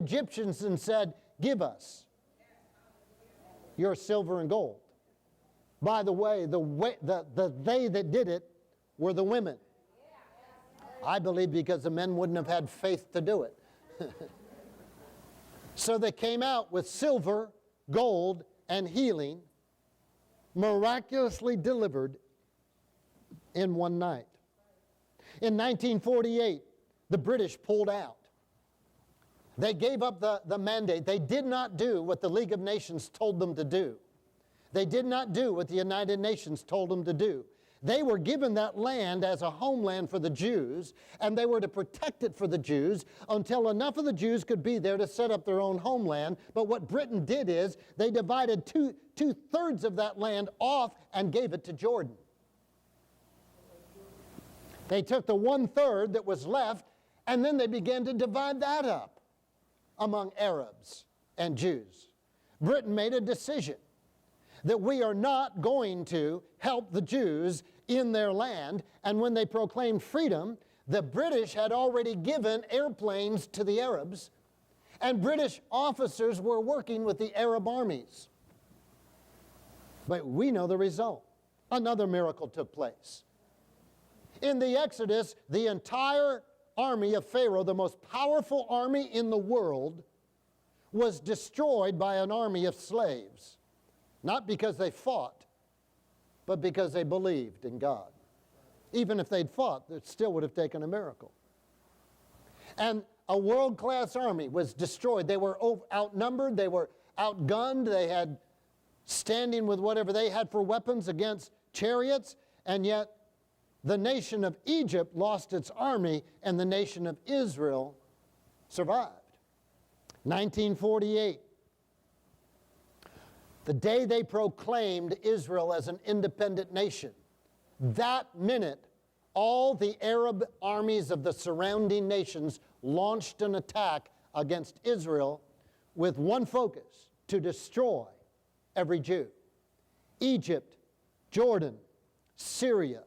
Egyptians and said, give us your silver and gold. By the way, they that did it were the women. I believe because the men wouldn't have had faith to do it. So they came out with silver, gold, and healing, miraculously delivered in one night. In 1948, the British pulled out. They gave up the mandate. They did not do what the League of Nations told them to do. They did not do what the United Nations told them to do. They were given that land as a homeland for the Jews, and they were to protect it for the Jews until enough of the Jews could be there to set up their own homeland. But what Britain did is they divided two-thirds of that land off and gave it to Jordan. They took the one-third that was left, and then they began to divide that up among Arabs and Jews. Britain made a decision that we are not going to help the Jews in their land. And when they proclaimed freedom, the British had already given airplanes to the Arabs, and British officers were working with the Arab armies. But we know the result. Another miracle took place. In the Exodus, the entire army of Pharaoh, the most powerful army in the world, was destroyed by an army of slaves. Not because they fought, but because they believed in God. Even if they'd fought, it still would have taken a miracle. And a world-class army was destroyed. They were outnumbered, they were outgunned, they had standing with whatever they had for weapons against chariots, and yet the nation of Egypt lost its army, and the nation of Israel survived. 1948. The day they proclaimed Israel as an independent nation, that minute, all the Arab armies of the surrounding nations launched an attack against Israel with one focus: to destroy every Jew. Egypt, Jordan, Syria,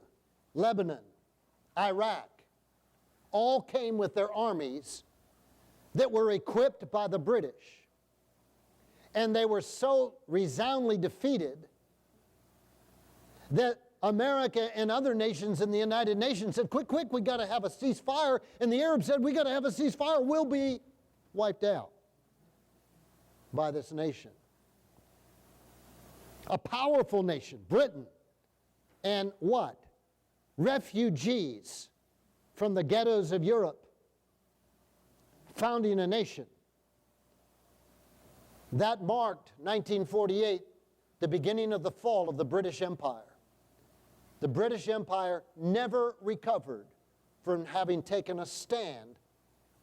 Lebanon, Iraq, all came with their armies that were equipped by the British. And they were so resoundingly defeated that America and other nations in the United Nations said, quick, quick, we got to have a ceasefire. And the Arabs said, we got to have a ceasefire. We'll be wiped out by this nation. A powerful nation, Britain, and what? Refugees from the ghettos of Europe, founding a nation. That marked 1948, the beginning of the fall of the British Empire. The British Empire never recovered from having taken a stand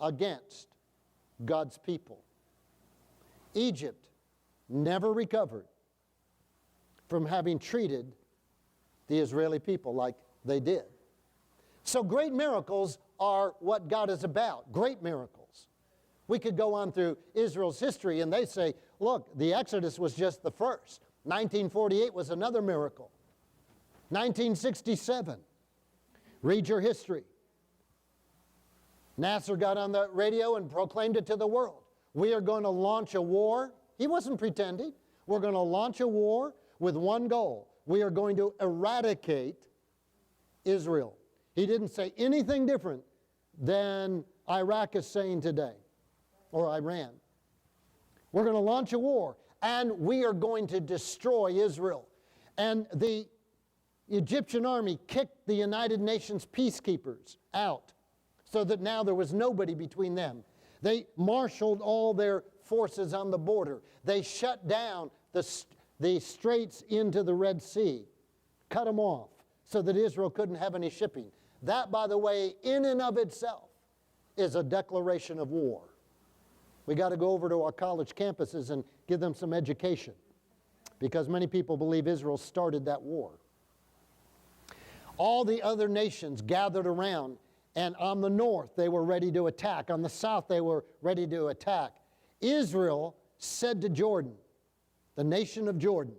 against God's people. Egypt never recovered from having treated the Israeli people like they did. So great miracles are what God is about, great miracles. We could go on through Israel's history and they say, look, the Exodus was just the first. 1948 was another miracle. 1967, read your history. Nasser got on the radio and proclaimed it to the world. We are going to launch a war. He wasn't pretending. We're going to launch a war with one goal. We are going to eradicate Israel. He didn't say anything different than Iraq is saying today, or Iran. We're going to launch a war, and we are going to destroy Israel. And the Egyptian army kicked the United Nations peacekeepers out, so that now there was nobody between them. They marshaled all their forces on the border. They shut down the straits into the Red Sea, cut them off, so that Israel couldn't have any shipping. That, by the way, in and of itself, is a declaration of war. We got to go over to our college campuses and give them some education, because many people believe Israel started that war. All the other nations gathered around, and on the north they were ready to attack. On the south they were ready to attack. Israel said to Jordan, the nation of Jordan,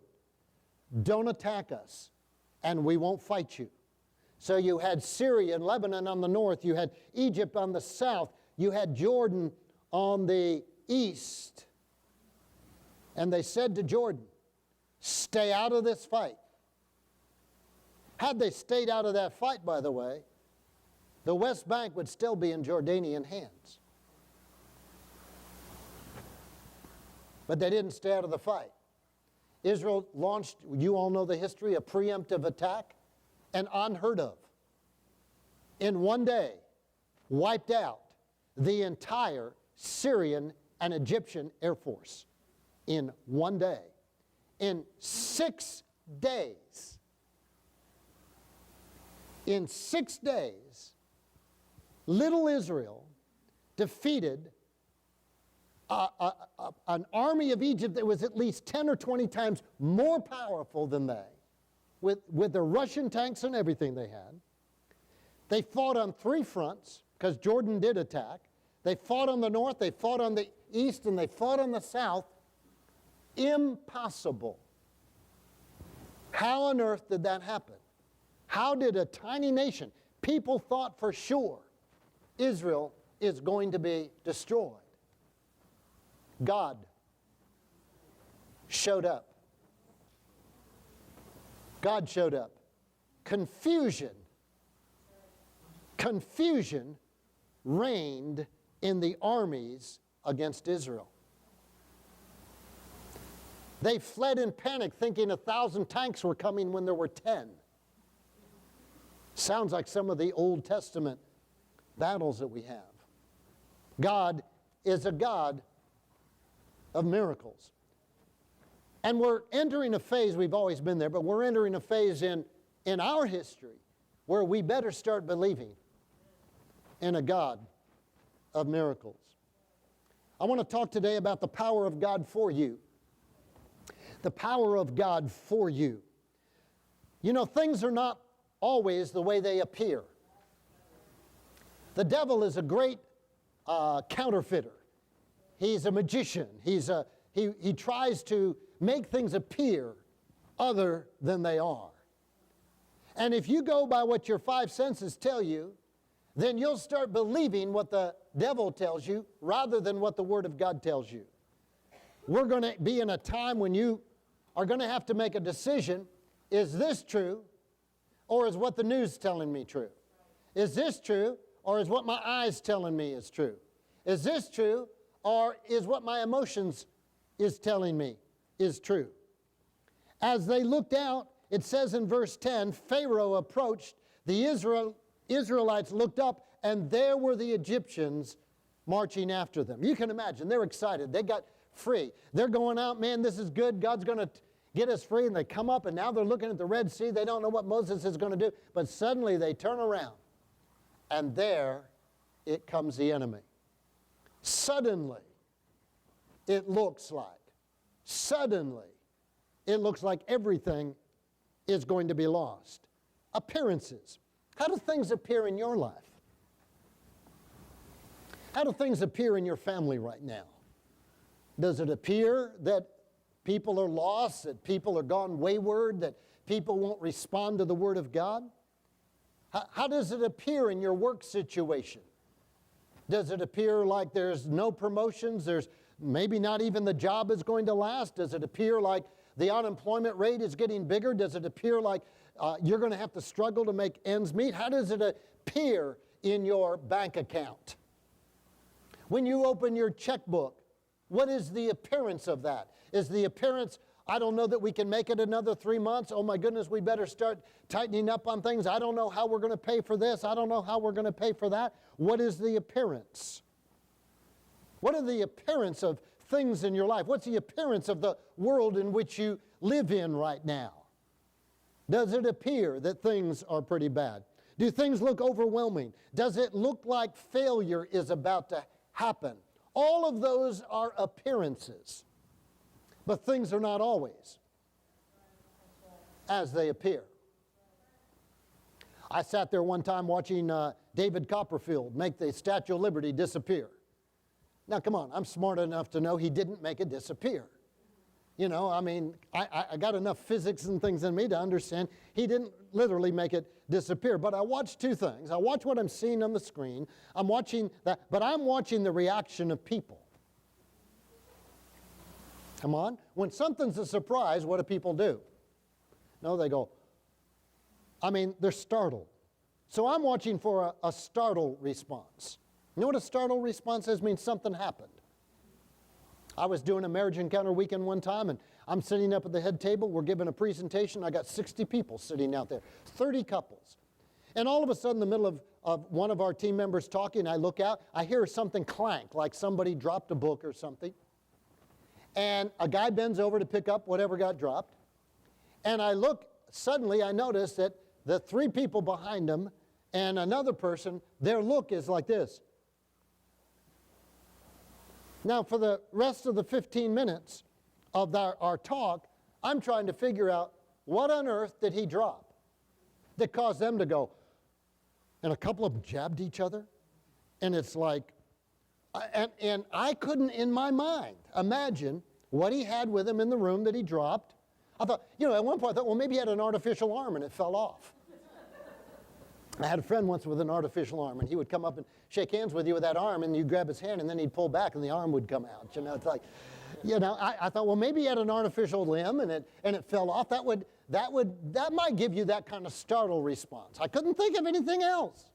don't attack us, and we won't fight you. So you had Syria and Lebanon on the north, you had Egypt on the south, you had Jordan on the east. And they said to Jordan, stay out of this fight. Had they stayed out of that fight, by the way, the West Bank would still be in Jordanian hands. But they didn't stay out of the fight. Israel launched, you all know the history, a preemptive attack, and unheard of. In one day, wiped out the entire Syrian and Egyptian Air Force. In one day. In 6 days. In 6 days, little Israel defeated an army of Egypt that was at least 10 or 20 times more powerful than they, with the Russian tanks and everything they had. They fought on 3 fronts, because Jordan did attack. They fought on the north, they fought on the east, and they fought on the south. Impossible. How on earth did that happen? How did a tiny nation, people thought for sure Israel is going to be destroyed. God showed up. God showed up. Confusion reigned in the armies against Israel. They fled in panic thinking 1,000 tanks were coming when there were 10. Sounds like some of the Old Testament battles that we have. God is a God of miracles. And we're entering a phase, we've always been there, but we're entering a phase in our history where we better start believing in a God of miracles. I want to talk today about the power of God for you. The power of God for you. You know, things are not always the way they appear. The devil is a great counterfeiter. He's a magician. He tries to make things appear other than they are. And if you go by what your 5 senses tell you, then you'll start believing what the devil tells you rather than what the Word of God tells you. We're going to be in a time when you are going to have to make a decision. Is this true, or is what the news telling me true? Is this true, or is what my eyes telling me is true? Is this true, or is what my emotions is telling me is true? As they looked out, it says in verse 10, Pharaoh approached, the Israelites looked up, and there were the Egyptians marching after them. You can imagine, they're excited. They got free. They're going out, man, this is good. God's going to get us free. And they come up, and now they're looking at the Red Sea. They don't know what Moses is going to do. But suddenly they turn around, and there it comes the enemy. Suddenly, it looks like everything is going to be lost. Appearances. How do things appear in your life? How do things appear in your family right now? Does it appear that people are lost, that people are gone wayward, that people won't respond to the Word of God? How does it appear in your work situation? Does it appear like there's no promotions? There's maybe not even the job is going to last? Does it appear like the unemployment rate is getting bigger? Does it appear like you're going to have to struggle to make ends meet? How does it appear in your bank account? When you open your checkbook, what is the appearance of that? Is the appearance, I don't know that we can make it another 3 months. Oh my goodness, we better start tightening up on things. I don't know how we're going to pay for this. I don't know how we're going to pay for that. What is the appearance? What are the appearance of things in your life? What's the appearance of the world in which you live in right now? Does it appear that things are pretty bad? Do things look overwhelming? Does it look like failure is about to happen? All of those are appearances. But things are not always as they appear. I sat there one time watching David Copperfield make the Statue of Liberty disappear. Now, come on, I'm smart enough to know he didn't make it disappear. You know, I mean, I got enough physics and things in me to understand he didn't literally make it disappear. But I watched two things. I watch what I'm seeing on the screen. I'm watching that, but I'm watching the reaction of people. Come on. When something's a surprise, what do people do? No, they go, they're startled. So I'm watching for a startle response. You know what a startle response is? It means something happened. I was doing a marriage encounter weekend one time, and I'm sitting up at the head table. We're giving a presentation. I got 60 people sitting out there, 30 couples. And all of a sudden, in the middle of one of our team members talking, I look out. I hear something clank, like somebody dropped a book or something. And a guy bends over to pick up whatever got dropped. And I look, suddenly I notice that the 3 people behind him and another person, their look is like this. Now, for the rest of the 15 minutes of our talk, I'm trying to figure out what on earth did he drop that caused them to go. And a couple of them jabbed each other. And it's like, and I couldn't in my mind imagine what he had with him in the room that he dropped. I thought, at one point I thought, well, maybe he had an artificial arm and it fell off. I had a friend once with an artificial arm, and he would come up and shake hands with you with that arm, and you'd grab his hand, and then he'd pull back, and the arm would come out. It's like, I thought, well, maybe he had an artificial limb, and it fell off. That might give you that kind of startle response. I couldn't think of anything else.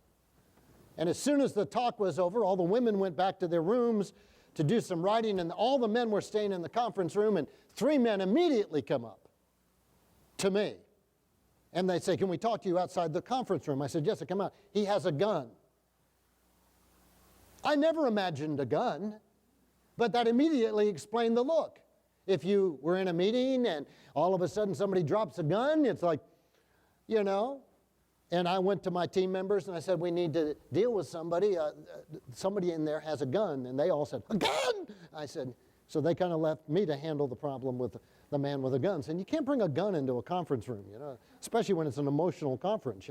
And as soon as the talk was over, all the women went back to their rooms to do some writing, and all the men were staying in the conference room, and 3 men immediately come up to me. And they say, can we talk to you outside the conference room? I said, yes, come out. He has a gun. I never imagined a gun, but that immediately explained the look. If you were in a meeting and all of a sudden somebody drops a gun, it's like, And I went to my team members and I said, we need to deal with somebody. Somebody in there has a gun. And they all said, a gun! I said, so they kind of left me to handle the problem with the man with a gun. Saying, you can't bring a gun into a conference room, especially when it's an emotional conference,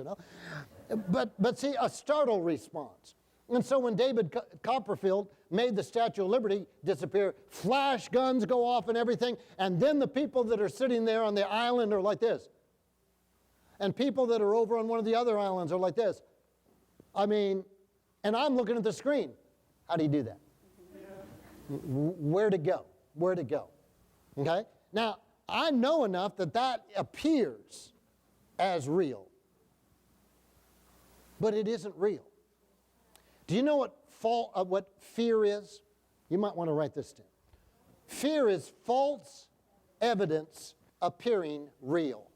But see, a startle response. And so when David Copperfield made the Statue of Liberty disappear, flash guns go off and everything, and then the people that are sitting there on the island are like this. And people that are over on one of the other islands are like this. And I'm looking at the screen. How do you do that? Where to go? Where to go? Okay? Now, I know enough that appears as real. But it isn't real. Do you know what fear is? You might want to write this down. Fear is false evidence appearing real.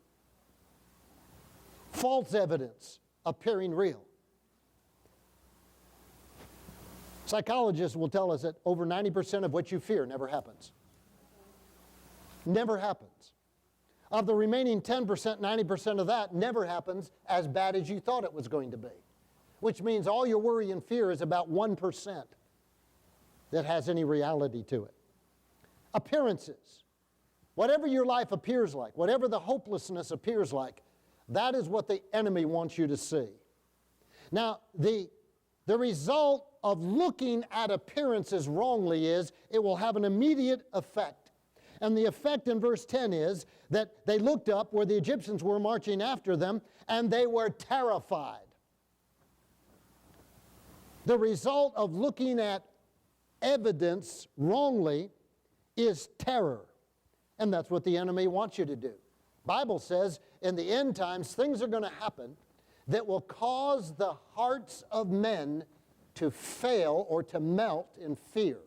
False evidence appearing real. Psychologists will tell us that over 90% of what you fear never happens. Never happens. Of the remaining 10%, 90% of that never happens as bad as you thought it was going to be. Which means all your worry and fear is about 1% that has any reality to it. Appearances. Whatever your life appears like, whatever the hopelessness appears like, that is what the enemy wants you to see. Now, the result of looking at appearances wrongly is it will have an immediate effect. And the effect in verse 10 is that they looked up where the Egyptians were marching after them, and they were terrified. The result of looking at evidence wrongly is terror. And that's what the enemy wants you to do. Bible says in the end times things are going to happen that will cause the hearts of men to fail or to melt in fear.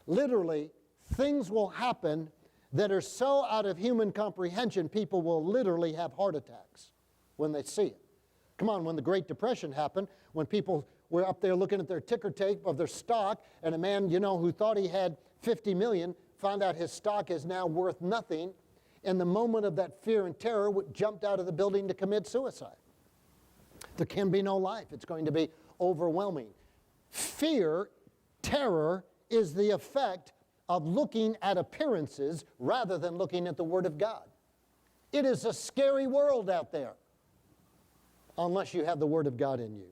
Literally, things will happen that are so out of human comprehension, people will literally have heart attacks when they see it. Come on, when the Great Depression happened, when people were up there looking at their ticker tape of their stock, and a man, who thought he had 50 million, found out his stock is now worth nothing, in the moment of that fear and terror, jumped out of the building to commit suicide. There can be no life. It's going to be overwhelming. Fear, terror, is the effect of looking at appearances rather than looking at the Word of God. It is a scary world out there unless you have the Word of God in you.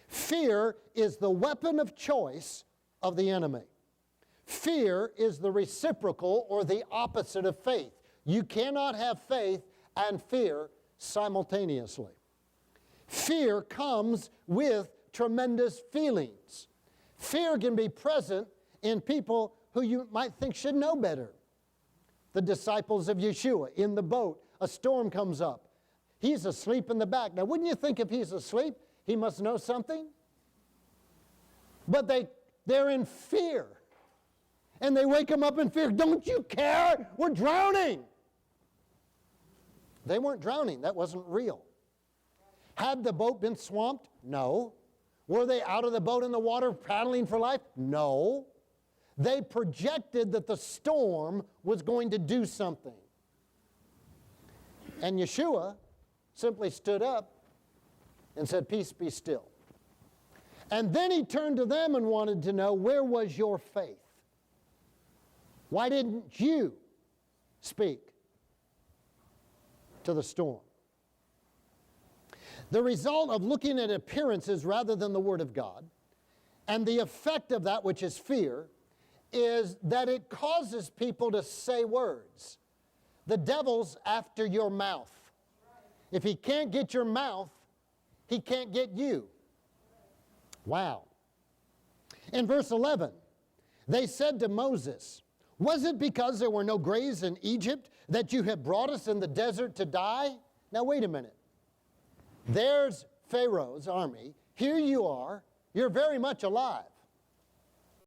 Fear is the weapon of choice of the enemy. Fear is the reciprocal or the opposite of faith. You cannot have faith and fear simultaneously. Fear comes with tremendous feelings. Fear can be present in people who you might think should know better. the disciples of Yeshua in the boat. A storm comes up. He's asleep in the back. Now, wouldn't you think if he's asleep, he must know something? But they're in fear. And they wake him up in fear. Don't you care? We're drowning. They weren't drowning. That wasn't real. Had the boat been swamped? No. Were they out of the boat in the water paddling for life? No. They projected that the storm was going to do something. And Yeshua simply stood up and said, "Peace, be still." And then he turned to them and wanted to know, where was your faith? Why didn't you speak to the storm? The result of looking at appearances rather than the Word of God, and the effect of that, which is fear, is that it causes people to say words. The devil's after your mouth. If he can't get your mouth, he can't get you. Wow. In verse 11, they said to Moses, "Was it because there were no graves in Egypt that you have brought us in the desert to die?" Now wait a minute. There's Pharaoh's army. Here you are. You're very much alive.